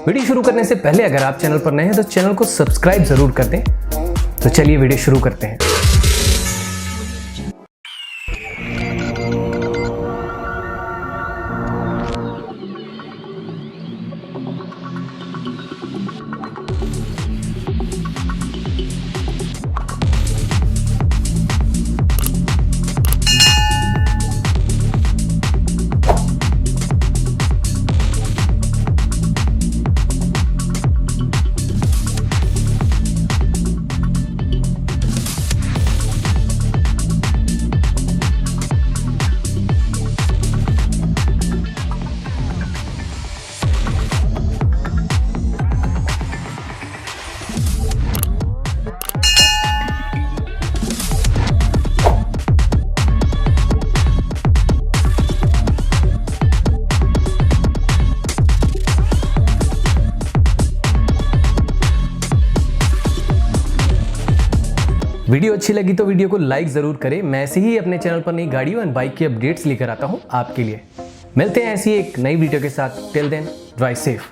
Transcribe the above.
Video शुरू करने से पहले अगर आप चैनल पर नए हैं तो चैनल को सब्सक्राइब जरूर कर दें। तो चलिए वीडियो शुरू करते हैं। वीडियो अच्छी लगी तो वीडियो को लाइक जरूर करें। मैं ऐसे ही अपने चैनल पर नई गाड़ियों एंड बाइक की अपडेट्स लेकर आता हूं आपके लिए। मिलते हैं ऐसी एक नई वीडियो के साथ। Till then drive safe.